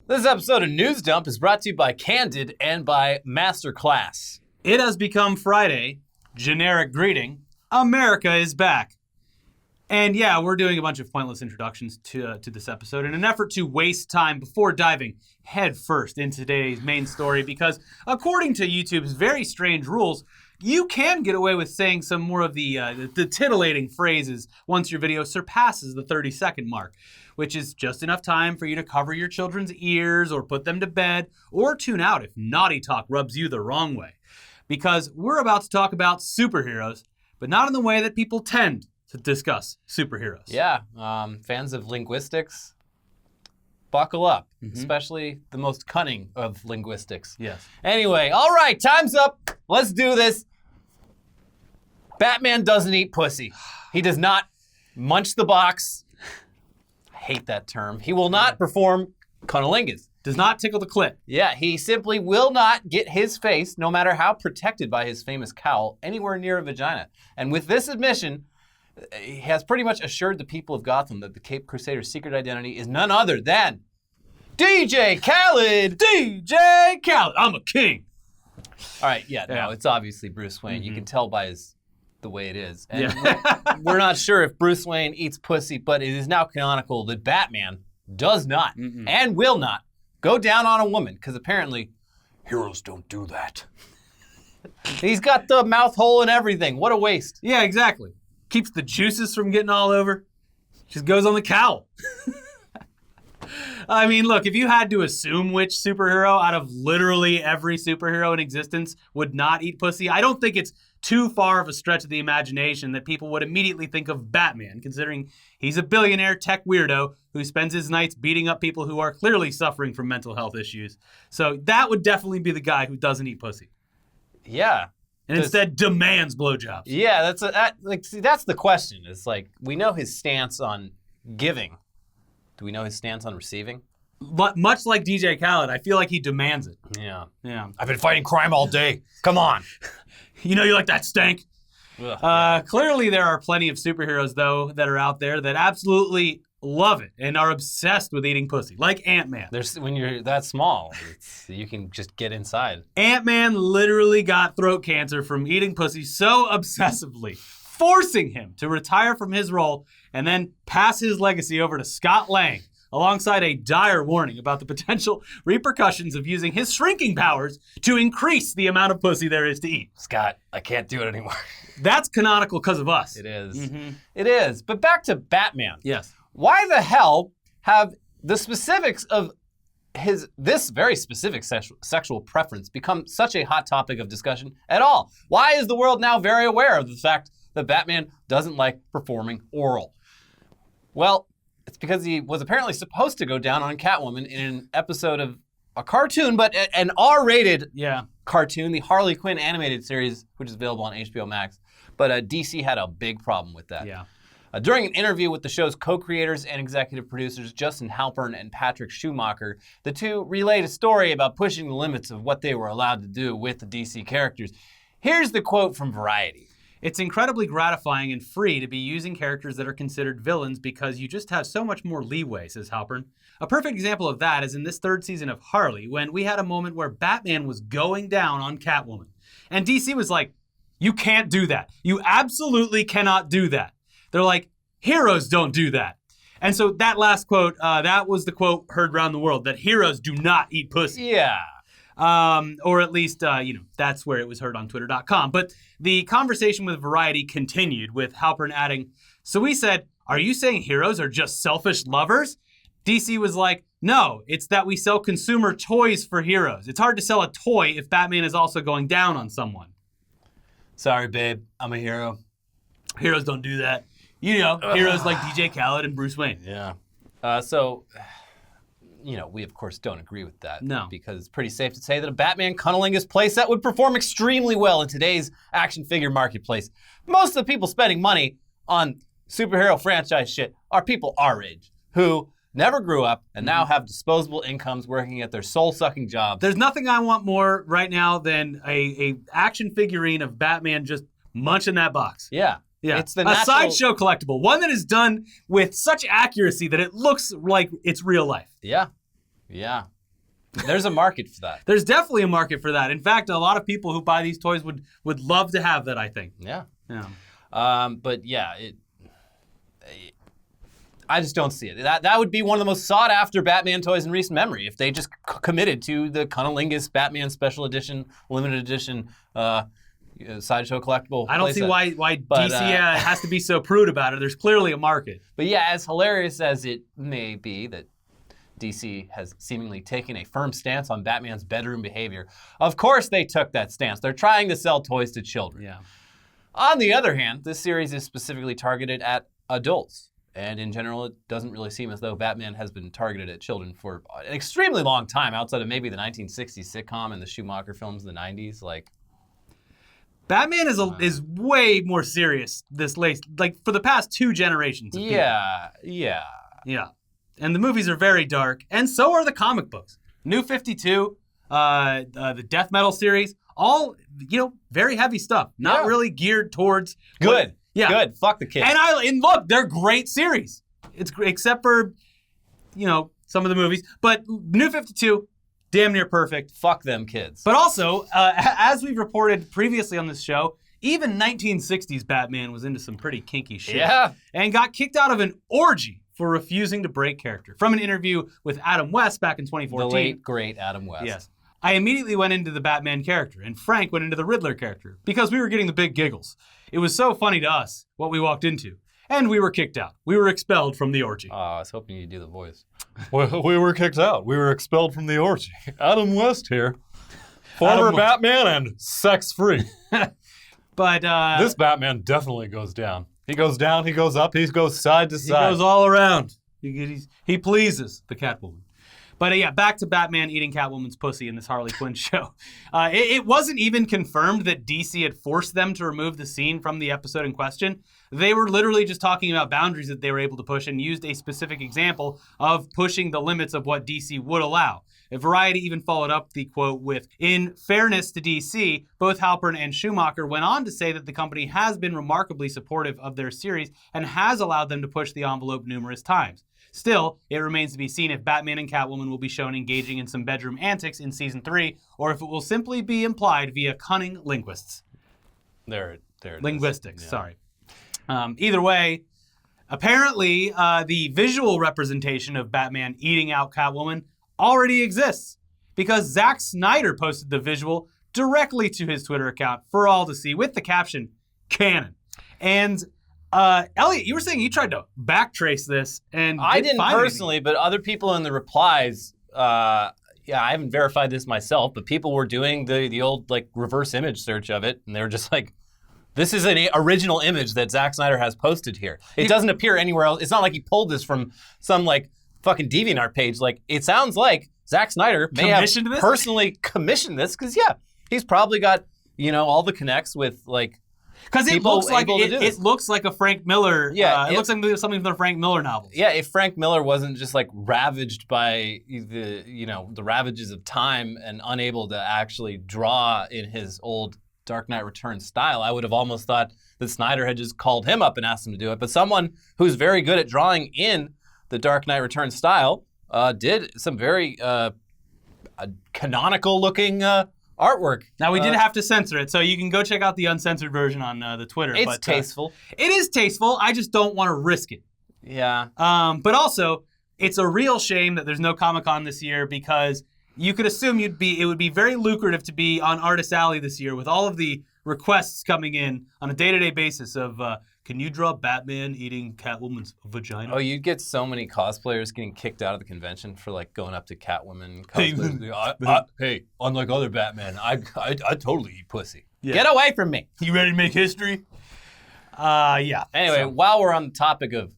This episode of News Dump is brought to you by Candid and by Masterclass. It has become Friday. Generic greeting. America is back. And yeah, we're doing a bunch of pointless introductions to this episode in an effort to waste time before diving head first into today's main story because according to YouTube's very strange rules, you can get away with saying some more of the titillating phrases once your video surpasses the 30-second mark, which is just enough time for you to cover your children's ears or put them to bed or tune out if naughty talk rubs you the wrong way. Because we're about to talk about superheroes, but not in the way that people tend to discuss superheroes. Yeah, fans of linguistics, buckle up, especially the most cunning of linguistics. Yes. Anyway, all right, time's up. Let's do this. Batman doesn't eat pussy. He does not munch the box. I hate that term. He will not perform cunnilingus. Does not tickle the clit. Yeah, he simply will not get his face, no matter how protected by his famous cowl, anywhere near a vagina. And with this admission, he has pretty much assured the people of Gotham that the Cape Crusader's secret identity is none other than DJ Khaled! DJ Khaled! I'm a king! All right, no, it's obviously Bruce Wayne. You can tell by the way it is. And we're not sure if Bruce Wayne eats pussy, but it is now canonical that Batman does not and will not go down on a woman, because apparently heroes don't do that. He's got the mouth hole and everything. What a waste. Yeah, exactly. Keeps the juices from getting all over. Just goes on the cowl. I mean, look, if you had to assume which superhero out of literally every superhero in existence would not eat pussy, I don't think it's too far of a stretch of the imagination that people would immediately think of Batman, considering he's a billionaire tech weirdo who spends his nights beating up people who are clearly suffering from mental health issues. So that would definitely be the guy who doesn't eat pussy. Yeah. And instead demands blowjobs. Yeah, that's the question. It's like, we know his stance on giving. Do we know his stance on receiving? But much like DJ Khaled, I feel like he demands it. Yeah. Yeah. I've been fighting crime all day. Come on. You know you like that stank? Ugh. Clearly there are plenty of superheroes, though, that are out there that absolutely love it and are obsessed with eating pussy, like Ant-Man. When you're that small, you can just get inside. Ant-Man literally got throat cancer from eating pussy so obsessively, forcing him to retire from his role and then pass his legacy over to Scott Lang, alongside a dire warning about the potential repercussions of using his shrinking powers to increase the amount of pussy there is to eat. Scott, I can't do it anymore. That's canonical because of us. It is. It is. But back to Batman. Yes. Why the hell have the specifics of this very specific sexual preference become such a hot topic of discussion at all? Why is the world now very aware of the fact that Batman doesn't like performing oral? Well, it's because he was apparently supposed to go down on Catwoman in an episode of a cartoon, but an R-rated cartoon, the Harley Quinn animated series, which is available on HBO Max. But DC had a big problem with that. Yeah. During an interview with the show's co-creators and executive producers, Justin Halpern and Patrick Schumacher, the two relayed a story about pushing the limits of what they were allowed to do with the DC characters. Here's the quote from Variety. It's incredibly gratifying and free to be using characters that are considered villains because you just have so much more leeway, says Halpern. A perfect example of that is in this third season of Harley, when we had a moment where Batman was going down on Catwoman. And DC was like, you can't do that. You absolutely cannot do that. They're like, heroes don't do that. And so that last quote, that was the quote heard around the world, that heroes do not eat pussy. Yeah. Or at least, that's where it was heard on Twitter.com. But the conversation with Variety continued with Halpern adding, so we said, are you saying heroes are just selfish lovers? DC was like, no, it's that we sell consumer toys for heroes. It's hard to sell a toy if Batman is also going down on someone. Sorry, babe, I'm a hero. Heroes don't do that. You know, heroes like DJ Khaled and Bruce Wayne. Yeah. We of course don't agree with that. No. Because it's pretty safe to say that a Batman cunnilingus playset would perform extremely well in today's action figure marketplace. Most of the people spending money on superhero franchise shit are people our age who never grew up and now have disposable incomes working at their soul-sucking jobs. There's nothing I want more right now than a action figurine of Batman just munching that box. Yeah. Yeah, it's the a sideshow collectible, one that is done with such accuracy that it looks like it's real life. Yeah, yeah. There's a market for that. There's definitely a market for that. In fact, a lot of people who buy these toys would love to have that, I think. Yeah. Yeah. But yeah, I just don't see it. That would be one of the most sought after Batman toys in recent memory if they just committed to the cunnilingus Batman special edition, limited edition, sideshow collectible. I don't see why DC has to be so prude about it. There's clearly a market. But yeah, as hilarious as it may be that DC has seemingly taken a firm stance on Batman's bedroom behavior, of course they took that stance. They're trying to sell toys to children. Yeah. On the other hand, this series is specifically targeted at adults. And in general, it doesn't really seem as though Batman has been targeted at children for an extremely long time, outside of maybe the 1960s sitcom and the Schumacher films in the 90s. Like, Batman is way more serious this late, like for the past 2 generations of people. Yeah. And the movies are very dark, and so are the comic books. New 52, the Death Metal series, all, very heavy stuff. Not really geared towards... Good. Good. Fuck the kids. And look, they're great series. It's great, except for, some of the movies. But New 52, damn near perfect. Fuck them kids. But also, as we've reported previously on this show, even 1960s Batman was into some pretty kinky shit. Yeah. And got kicked out of an orgy for refusing to break character. From an interview with Adam West back in 2014. The late, great Adam West. Yes. I immediately went into the Batman character, and Frank went into the Riddler character, because we were getting the big giggles. It was so funny to us, what we walked into. And we were kicked out. We were expelled from the orgy. Oh, I was hoping you'd do the voice. We were kicked out. We were expelled from the orgy. Adam West here. Former Batman and sex-free. But this Batman definitely goes down. He goes down, he goes up, he goes side to side. He goes all around. He pleases the Catwoman. But yeah, back to Batman eating Catwoman's pussy in this Harley Quinn show. It wasn't even confirmed that DC had forced them to remove the scene from the episode in question. They were literally just talking about boundaries that they were able to push and used a specific example of pushing the limits of what DC would allow. Variety even followed up the quote with, "In fairness to DC, both Halpern and Schumacher went on to say that the company has been remarkably supportive of their series and has allowed them to push the envelope numerous times. Still, it remains to be seen if Batman and Catwoman will be shown engaging in some bedroom antics in Season 3, or if it will simply be implied via cunning linguists." There it Linguistics, is. sorry. Either way, apparently the visual representation of Batman eating out Catwoman already exists, because Zack Snyder posted the visual directly to his Twitter account for all to see with the caption, "Canon." And Elliot, you were saying you tried to backtrace this, and I didn't find personally, anything. but other people in the replies, I haven't verified this myself, but people were doing the old like reverse image search of it, and they were just like, this is an original image that Zack Snyder has posted here. It doesn't appear anywhere else. It's not like he pulled this from some like fucking DeviantArt page. Like, it sounds like Zack Snyder may have personally commissioned this, because he's probably got all the connects with like. Because it looks like it looks like a Frank Miller. It looks like something from the Frank Miller novels. Yeah, if Frank Miller wasn't just like ravaged by the ravages of time and unable to actually draw in his old Dark Knight Returns style, I would have almost thought that Snyder had just called him up and asked him to do it. But someone who's very good at drawing in the Dark Knight Returns style did some very canonical looking artwork. Now, we did have to censor it, so you can go check out the uncensored version on the Twitter. It's tasteful. It is tasteful. I just don't want to risk it. Yeah. But also, it's a real shame that there's no Comic-Con this year, because you could assume it would be very lucrative to be on Artist Alley this year with all of the requests coming in on a day-to-day basis of, can you draw Batman eating Catwoman's vagina? Oh, you'd get so many cosplayers getting kicked out of the convention for like going up to Catwoman cosplayers. Hey, unlike other Batman, I totally eat pussy. Yeah. Get away from me. You ready to make history? Yeah. Anyway, while we're on the topic of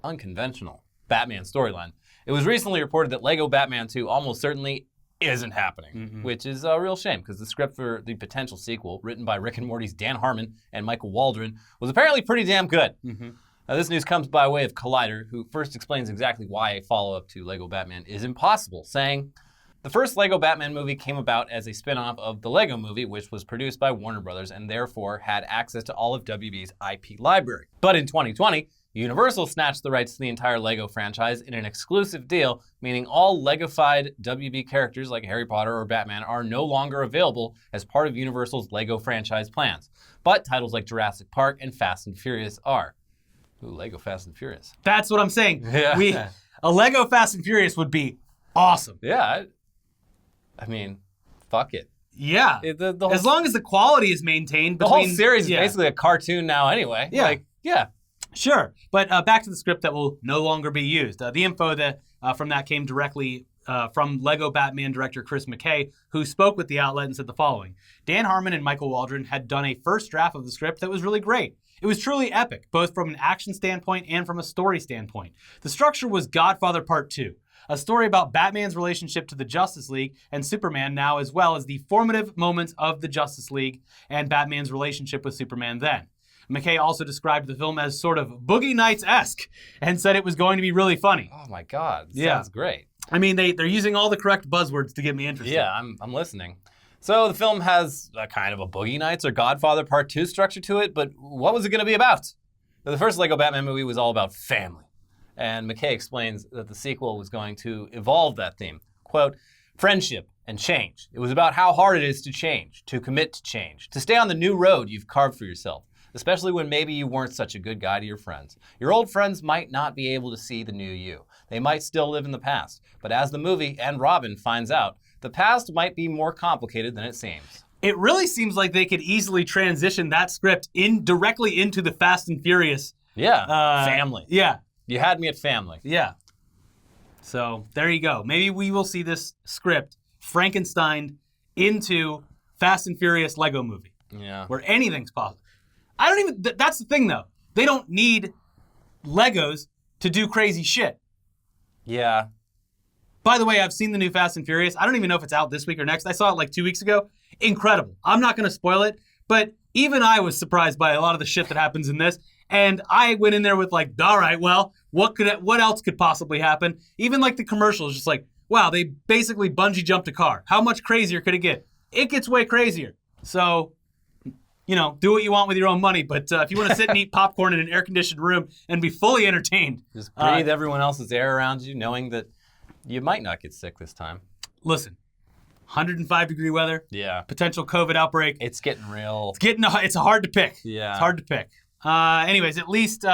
unconventional Batman storyline, it was recently reported that Lego Batman 2 almost certainly isn't happening, which is a real shame, because the script for the potential sequel, written by Rick and Morty's Dan Harmon and Michael Waldron, was apparently pretty damn good. Now, this news comes by way of Collider, who first explains exactly why a follow-up to Lego Batman is impossible, saying, "The first Lego Batman movie came about as a spin-off of the Lego Movie, which was produced by Warner Brothers and therefore had access to all of WB's IP library. But in 2020, Universal snatched the rights to the entire LEGO franchise in an exclusive deal, meaning all LEGOfied WB characters like Harry Potter or Batman are no longer available as part of Universal's LEGO franchise plans. But titles like Jurassic Park and Fast and Furious are. Ooh, LEGO Fast and Furious. That's what I'm saying. Yeah. A LEGO Fast and Furious would be awesome. Yeah. I mean, fuck it. Yeah. The whole, as long as the quality is maintained. The whole series is basically a cartoon now anyway. Yeah. Yeah. Sure, but back to the script that will no longer be used. The info that from that came directly from Lego Batman director Chris McKay, who spoke with the outlet and said the following. Dan Harmon and Michael Waldron had done a first draft of the script that was really great. It was truly epic, both from an action standpoint and from a story standpoint. The structure was Godfather Part 2, a story about Batman's relationship to the Justice League and Superman now, as well as the formative moments of the Justice League and Batman's relationship with Superman then. McKay also described the film as sort of Boogie Nights-esque and said it was going to be really funny. Oh my God, sounds great. I mean, they're using all the correct buzzwords to get me interested. Yeah, I'm listening. So the film has a kind of a Boogie Nights or Godfather Part 2 structure to it, but what was it going to be about? The first Lego Batman movie was all about family. And McKay explains that the sequel was going to evolve that theme. Quote, friendship and change. It was about how hard it is to change, to commit to change, to stay on the new road you've carved for yourself. Especially when maybe you weren't such a good guy to your friends. Your old friends might not be able to see the new you. They might still live in the past. But as the movie and Robin finds out, the past might be more complicated than it seems. It really seems like they could easily transition that script directly into the Fast and Furious. Yeah, family. Yeah. You had me at family. Yeah. So there you go. Maybe we will see this script Frankenstein into Fast and Furious Lego movie. Yeah. Where anything's possible. That's the thing though. They don't need Legos to do crazy shit. Yeah. By the way, I've seen the new Fast and Furious. I don't even know if it's out this week or next. I saw it like 2 weeks ago. Incredible. I'm not going to spoil it, but even I was surprised by a lot of the shit that happens in this. And I went in there with like, all right, well, what else could possibly happen? Even like the commercial is just like, wow, they basically bungee jumped a car. How much crazier could it get? It gets way crazier. So, you know, do what you want with your own money. But if you want to sit and eat popcorn in an air-conditioned room and be fully entertained. Just breathe everyone else's air around you, knowing that you might not get sick this time. Listen, 105-degree weather. Yeah. Potential COVID outbreak. It's getting real. It's hard to pick. Yeah. It's hard to pick. Anyways, at least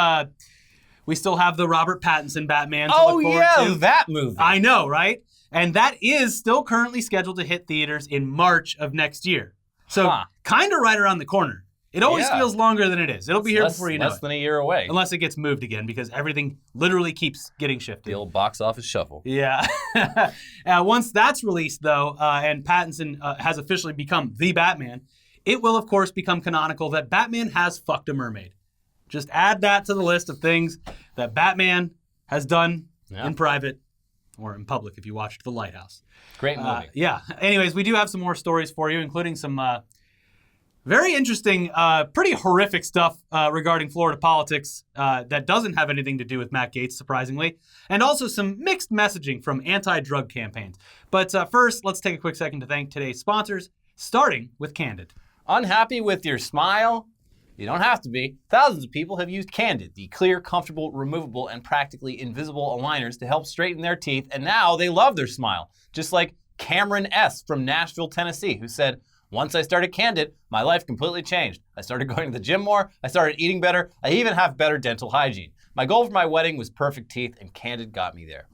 we still have the Robert Pattinson Batman to look forward to. That movie. I know, right? And that is still currently scheduled to hit theaters in March of next year. So kind of right around the corner. It always feels longer than it is. It'll be here before you know it. Less than a year away. Unless it gets moved again, because everything literally keeps getting shifted. The old box office shuffle. Yeah. Once that's released, though, and Pattinson has officially become the Batman, it will, of course, become canonical that Batman has fucked a mermaid. Just add that to the list of things that Batman has done in private or in public if you watched The Lighthouse. Great movie. Yeah. Anyways, we do have some more stories for you, including some very interesting, pretty horrific stuff regarding Florida politics that doesn't have anything to do with Matt Gaetz, surprisingly, and also some mixed messaging from anti-drug campaigns. But first, let's take a quick second to thank today's sponsors, starting with Candid. Unhappy with your smile? You don't have to be. Thousands of people have used Candid, the clear, comfortable, removable, and practically invisible aligners to help straighten their teeth, and now they love their smile. Just like Cameron S. from Nashville, Tennessee, who said, once I started Candid, my life completely changed. I started going to the gym more, I started eating better, I even have better dental hygiene. My goal for my wedding was perfect teeth, and Candid got me there.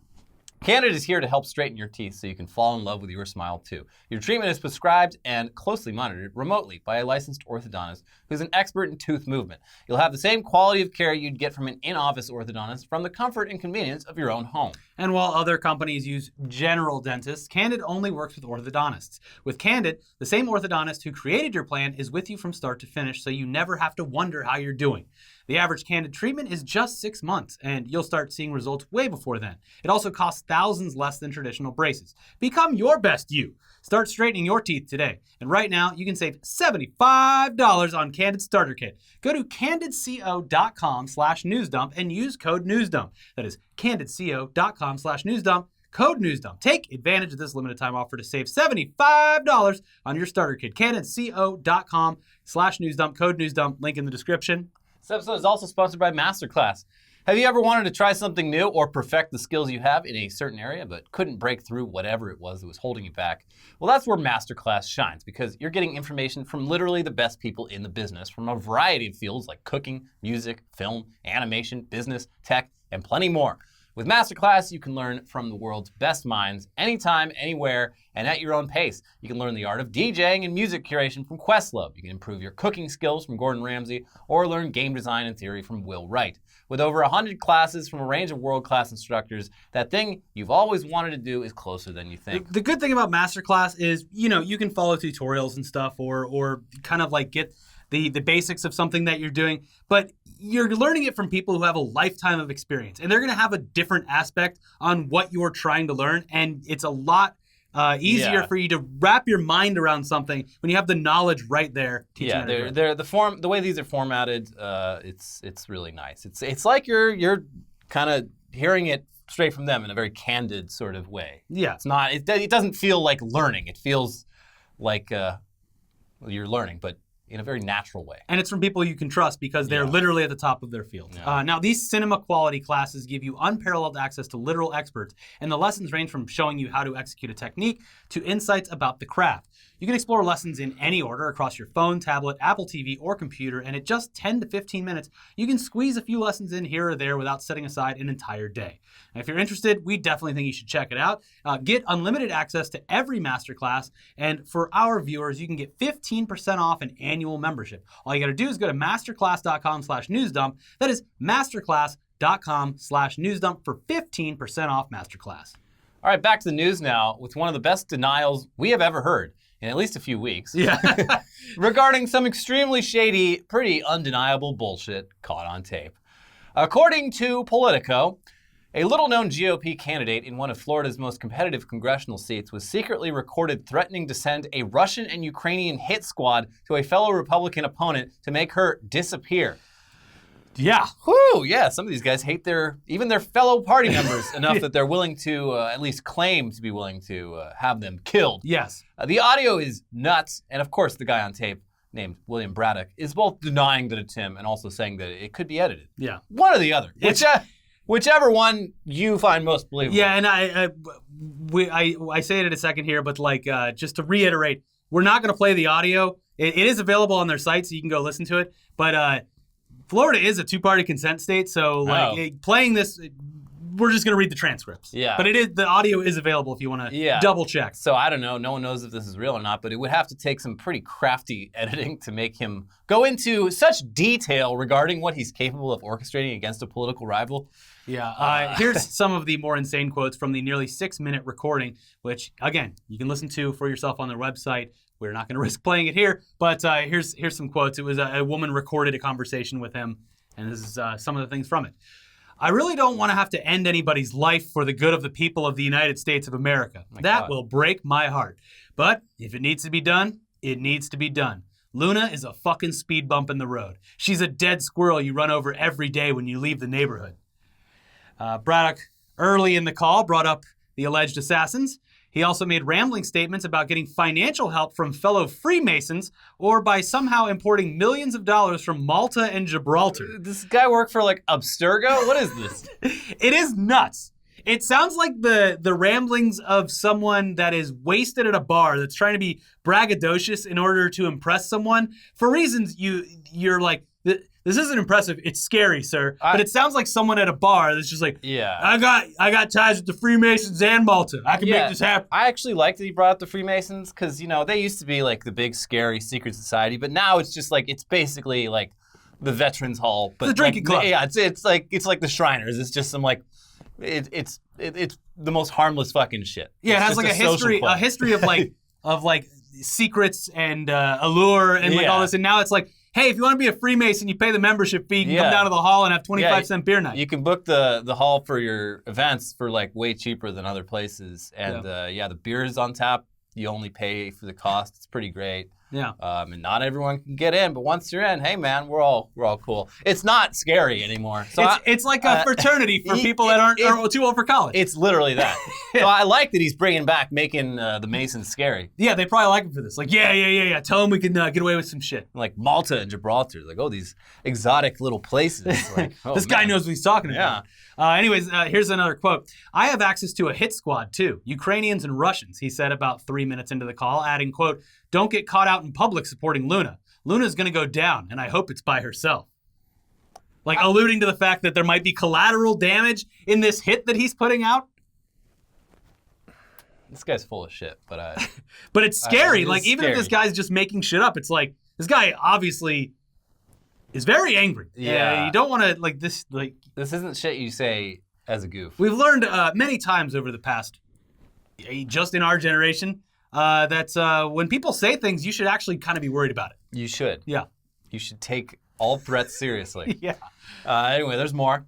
Candid is here to help straighten your teeth so you can fall in love with your smile too. Your treatment is prescribed and closely monitored remotely by a licensed orthodontist who's an expert in tooth movement. You'll have the same quality of care you'd get from an in-office orthodontist from the comfort and convenience of your own home. And while other companies use general dentists, Candid only works with orthodontists. With Candid, the same orthodontist who created your plan is with you from start to finish, so you never have to wonder how you're doing. The average Candid treatment is just 6 months, and you'll start seeing results way before then. It also costs thousands less than traditional braces. Become your best you. Start straightening your teeth today. And right now, you can save $75 on Candid Starter Kit. Go to candidco.com/newsdump and use code newsdump. That is candidco.com/newsdump. Code newsdump. Take advantage of this limited time offer to save $75 on your starter kit. candidco.com/newsdump. Code newsdump. Link in the description. This episode is also sponsored by Masterclass. Have you ever wanted to try something new or perfect the skills you have in a certain area but couldn't break through whatever it was that was holding you back? Well, that's where Masterclass shines, because you're getting information from literally the best people in the business from a variety of fields like cooking, music, film, animation, business, tech, and plenty more. With Masterclass, you can learn from the world's best minds anytime, anywhere, and at your own pace. You can learn the art of DJing and music curation from Questlove. You can improve your cooking skills from Gordon Ramsay, or learn game design and theory from Will Wright. With over 100 classes from a range of world-class instructors, that thing you've always wanted to do is closer than you think. The good thing about Masterclass is, you can follow tutorials and stuff, or kind of like get the basics of something that you're doing, but you're learning it from people who have a lifetime of experience, and they're going to have a different aspect on what you're trying to learn, and it's a lot easier for you to wrap your mind around something when you have the knowledge right there. They're the way these are formatted. It's really nice. It's like you're kind of hearing it straight from them in a very candid sort of way. Yeah, it's not. It doesn't feel like learning. It feels like you're learning, but in a very natural way. And it's from people you can trust because they're literally at the top of their field. Yeah. Now, these cinema quality classes give you unparalleled access to literal experts, and the lessons range from showing you how to execute a technique to insights about the craft. You can explore lessons in any order across your phone, tablet, Apple TV, or computer, and at just 10 to 15 minutes, you can squeeze a few lessons in here or there without setting aside an entire day. And if you're interested, we definitely think you should check it out. Get unlimited access to every masterclass, and for our viewers, you can get 15% off an annual membership. All you got to do is go to masterclass.com/newsdump. That is masterclass.com/newsdump for 15% off Masterclass. All right, back to the news now with one of the best denials we have ever heard in at least a few weeks. Yeah. Regarding some extremely shady, pretty undeniable bullshit caught on tape. According to Politico, a little-known GOP candidate in one of Florida's most competitive congressional seats was secretly recorded threatening to send a Russian and Ukrainian hit squad to a fellow Republican opponent to make her disappear. Yeah. Whew, yeah, some of these guys hate even their fellow party members enough that they're willing to at least claim to be willing to have them killed. Yes. The audio is nuts, and of course the guy on tape, named William Braddock, is both denying that it's him and also saying that it could be edited. Yeah. One or the other. Whichever one you find most believable. Yeah, and I say it in a second here, but just to reiterate, we're not going to play the audio. It is available on their site, so you can go listen to it. But Florida is a two-party consent state, so playing this, we're just going to read the transcripts. Yeah. But the audio is available if you want to double check. So I don't know. No one knows if this is real or not, but it would have to take some pretty crafty editing to make him go into such detail regarding what he's capable of orchestrating against a political rival. Yeah. Here's some of the more insane quotes from the nearly 6-minute recording, which, again, you can listen to for yourself on their website. We're not going to risk playing it here, but here's some quotes. It was a woman recorded a conversation with him, and this is some of the things from it. I really don't want to have to end anybody's life for the good of the people of the United States of America. That will break my heart. But if it needs to be done, it needs to be done. Luna is a fucking speed bump in the road. She's a dead squirrel you run over every day when you leave the neighborhood. Braddock, early in the call, brought up the alleged assassins. He also made rambling statements about getting financial help from fellow Freemasons or by somehow importing millions of dollars from Malta and Gibraltar. This guy work for Abstergo? What is this? It is nuts. It sounds like the ramblings of someone that is wasted at a bar that's trying to be braggadocious in order to impress someone for reasons you're like, this isn't impressive. It's scary, sir. But it sounds like someone at a bar that's just like, I got ties with the Freemasons and Malta. I can make this happen. I actually like that he brought up the Freemasons because, they used to be the big, scary secret society. But now it's just it's basically the Veterans Hall. But the drinking club. Yeah, it's like the Shriners. It's just some it's the most harmless fucking shit. Yeah, it's it has a history of secrets and allure and all this. And now it's hey, if you want to be a Freemason, you pay the membership fee. You can come down to the hall and have 25-cent beer night. You can book the hall for your events for way cheaper than other places. And the beer is on tap. You only pay for the cost. It's pretty great. Yeah. And not everyone can get in, but once you're in, hey man, we're all cool. It's not scary anymore. So it's like a fraternity for people that aren't too old for college. It's literally that. So I like that he's bringing back making the Masons scary. Yeah, they probably like him for this. Like, yeah. Tell him we can get away with some shit. Like Malta and Gibraltar, like these exotic little places. Like, this guy knows what he's talking about. Anyways, here's another quote. I have access to a hit squad too, Ukrainians and Russians, he said about 3 minutes into the call, adding, quote, don't get caught out in public supporting Luna. Luna's going to go down, and I hope it's by herself. Like alluding to the fact that there might be collateral damage in this hit that he's putting out. This guy's full of shit, but but it's scary. It is like even scary. if this guy's just making shit up, it's like this guy obviously is very angry. Yeah. You don't want to like this. Like this isn't shit you say as a goof. we've learned many times over the past, just in our generation, that when people say things, you should actually kind of be worried about it. You should. Yeah. You should take all threats seriously. Yeah. Anyway, there's more.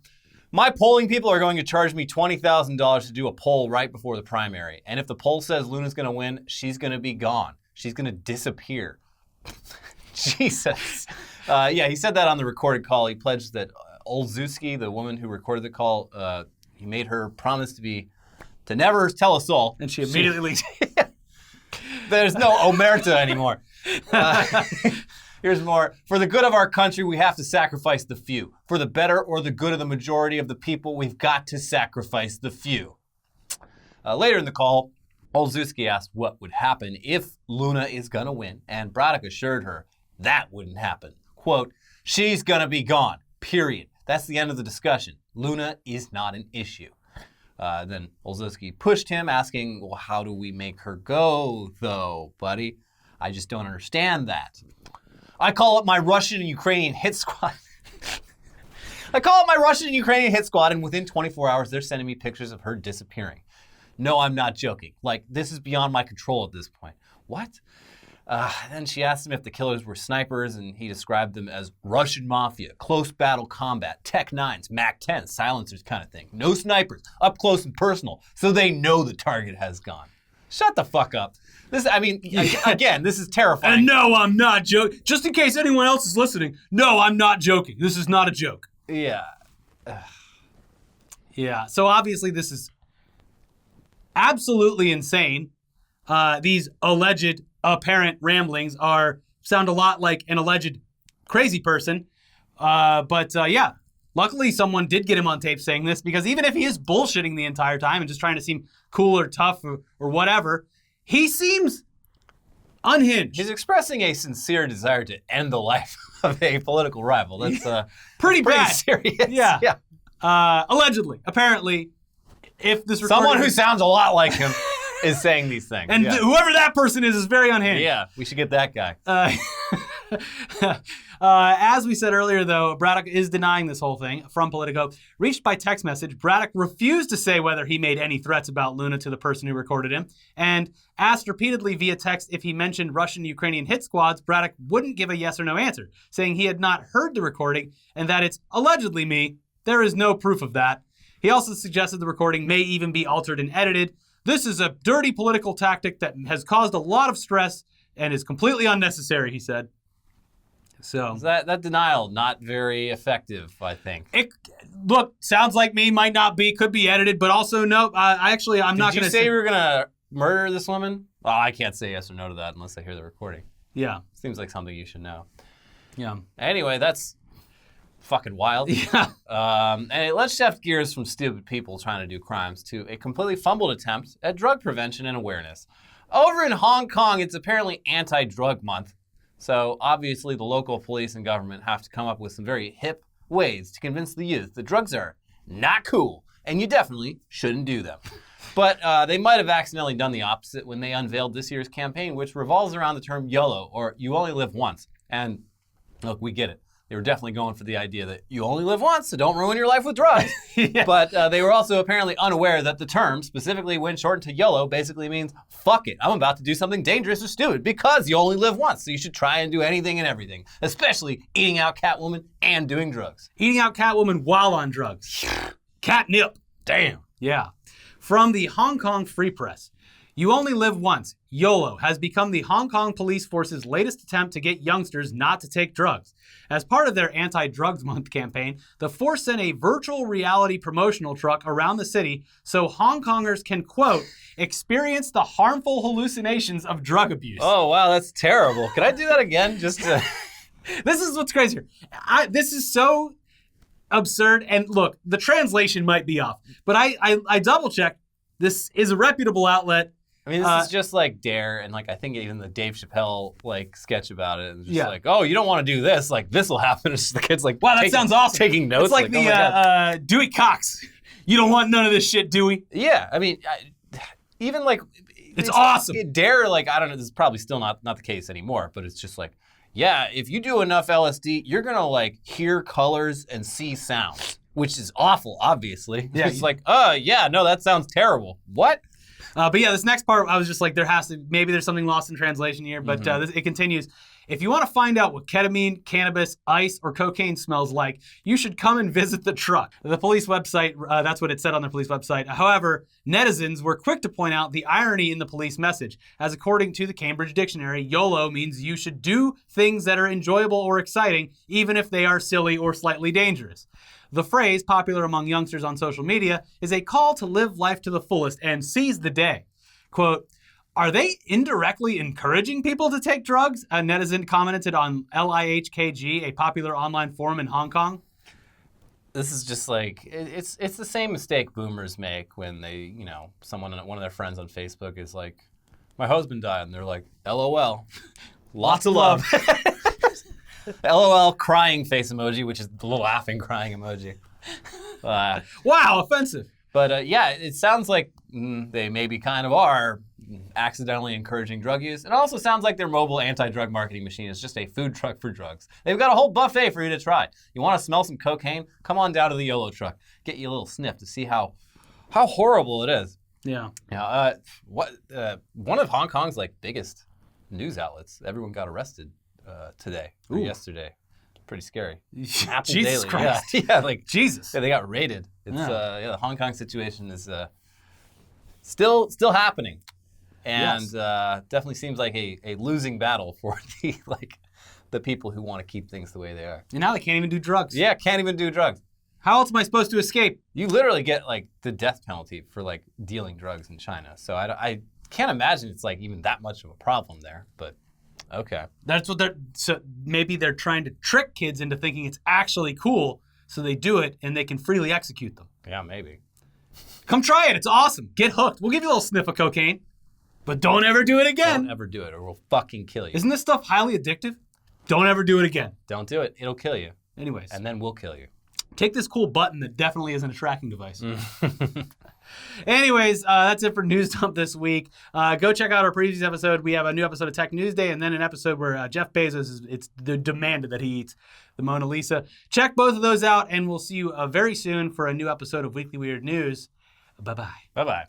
My polling people are going to charge me $20,000 to do a poll right before the primary. And if the poll says Luna's going to win, she's going to be gone. She's going to disappear. Jesus. He said that on the recorded call. He pledged that Olszewski, the woman who recorded the call, he made her promise to never tell us all. And she immediately leaked. There's no omerta anymore. Here's more. For the good of our country, we have to sacrifice the few. For the better or the good of the majority of the people, we've got to sacrifice the few. Later in the call, Olszewski asked what would happen if Luna is going to win, and Braddock assured her that wouldn't happen. Quote, she's going to be gone, period. That's the end of the discussion. Luna is not an issue. Then Olszewski pushed him, asking, well, how do we make her go, though, buddy? I just don't understand that. I call it my Russian and Ukrainian hit squad. And within 24 hours, they're sending me pictures of her disappearing. No, I'm not joking. Like, this is beyond my control at this point. What? Then she asked him if the killers were snipers, and he described them as Russian mafia, close battle combat, Tech 9s, Mac 10s, silencers kind of thing. No snipers, up close and personal, so they know the target has gone. Shut the fuck up. Again, this is terrifying. And no, I'm not joking. Just in case anyone else is listening, no, I'm not joking. This is not a joke. Yeah. Yeah, so obviously this is absolutely insane. These alleged apparent ramblings sound a lot like an alleged crazy person. But luckily someone did get him on tape saying this, because even if he is bullshitting the entire time and just trying to seem cool or tough or whatever, he seems unhinged. He's expressing a sincere desire to end the life of a political rival. That's pretty bad. Serious. Yeah. Allegedly. Apparently, if this someone who sounds a lot like him is saying these things. And whoever that person is very unhinged. Yeah, we should get that guy. As we said earlier, though, Braddock is denying this whole thing from Politico. Reached by text message, Braddock refused to say whether he made any threats about Luna to the person who recorded him, and asked repeatedly via text if he mentioned Russian-Ukrainian hit squads. Braddock wouldn't give a yes or no answer, saying he had not heard the recording and that it's allegedly me. There is no proof of that. He also suggested the recording may even be altered and edited. This is a dirty political tactic that has caused a lot of stress and is completely unnecessary, he said. So that denial, not very effective, I think. Look, sounds like me, might not be, could be edited, but also no. I'm not going to say. Did you say you were going to murder this woman? Oh, I can't say yes or no to that unless I hear the recording. Yeah. Seems like something you should know. Yeah. Anyway, that's fucking wild. Yeah. And let's shift gears from stupid people trying to do crimes to a completely fumbled attempt at drug prevention and awareness. Over in Hong Kong, it's apparently anti-drug month. So obviously the local police and government have to come up with some very hip ways to convince the youth that drugs are not cool and you definitely shouldn't do them. But they might have accidentally done the opposite when they unveiled this year's campaign, which revolves around the term YOLO, or you only live once. And look, we get it. They were definitely going for the idea that you only live once, so don't ruin your life with drugs. Yeah. But they were also apparently unaware that the term, specifically when shortened to YOLO, basically means, fuck it, I'm about to do something dangerous or stupid because you only live once, so you should try and do anything and everything, especially eating out Catwoman and doing drugs. Eating out Catwoman while on drugs. Catnip. Damn. Yeah. From the Hong Kong Free Press. You only live once. YOLO has become the Hong Kong police force's latest attempt to get youngsters not to take drugs. As part of their Anti-Drugs Month campaign, the force sent a virtual reality promotional truck around the city so Hong Kongers can, quote, experience the harmful hallucinations of drug abuse. Oh, wow, that's terrible. Can I do that again? Just to... This is what's crazier. This is so absurd. And look, the translation might be off, but I double-checked. This is a reputable outlet. I mean, this is just like Dare, and like I think even the Dave Chappelle like sketch about it. It's just like, oh, you don't want to do this, like this will happen. It's just the kids like, wow, that sounds awesome. Taking notes. It's like oh the Dewey Cox. You don't want none of this shit, Dewey. Yeah, I mean, even like it's awesome. Dare, like I don't know, this is probably still not the case anymore, but it's just like, yeah, if you do enough LSD, you're gonna like hear colors and see sounds, which is awful, obviously. Yeah, it's like, yeah, no, that sounds terrible. What? But yeah, this next part, I was just like, maybe there's something lost in translation here, but it continues. If you want to find out what ketamine, cannabis, ice, or cocaine smells like, you should come and visit the truck. The police website, that's what it said on their police website. However, netizens were quick to point out the irony in the police message. As according to the Cambridge Dictionary, YOLO means you should do things that are enjoyable or exciting, even if they are silly or slightly dangerous. The phrase, popular among youngsters on social media, is a call to live life to the fullest and seize the day. Quote, are they indirectly encouraging people to take drugs? A netizen commented on LIHKG, a popular online forum in Hong Kong. This is just like, it's the same mistake boomers make when they, one of their friends on Facebook is like, my husband died, and they're like, LOL. Lots of love. LOL crying face emoji, which is the laughing crying emoji. Wow, offensive. But yeah, it sounds like they maybe kind of are accidentally encouraging drug use. It also sounds like their mobile anti-drug marketing machine is just a food truck for drugs. They've got a whole buffet for you to try. You want to smell some cocaine? Come on down to the YOLO truck. Get you a little sniff to see how horrible it is. Yeah. One of Hong Kong's like biggest news outlets, everyone got arrested today or yesterday. Pretty scary. Apple Jesus Daily. Christ. Yeah, like Jesus. Yeah, they got raided. It's the Hong Kong situation is still happening, and definitely seems like a losing battle for the people who want to keep things the way they are. And now they can't even do drugs. Yeah, can't even do drugs. How else am I supposed to escape? You literally get like the death penalty for like dealing drugs in China. So I can't imagine it's like even that much of a problem there, but. Okay. That's what so maybe they're trying to trick kids into thinking it's actually cool, so they do it and they can freely execute them. Yeah, maybe. Come try it. It's awesome. Get hooked. We'll give you a little sniff of cocaine, but don't ever do it again. Don't ever do it or we'll fucking kill you. Isn't this stuff highly addictive? Don't ever do it again. Don't do it. It'll kill you. Anyways. And then we'll kill you. Take this cool button that definitely isn't a tracking device. Anyways, that's it for News Dump this week. Go check out our previous episode. We have a new episode of Tech News Day and then an episode where Jeff Bezos, it's demanded that he eats the Mona Lisa. Check both of those out, and we'll see you very soon for a new episode of Weekly Weird News. Bye-bye. Bye-bye.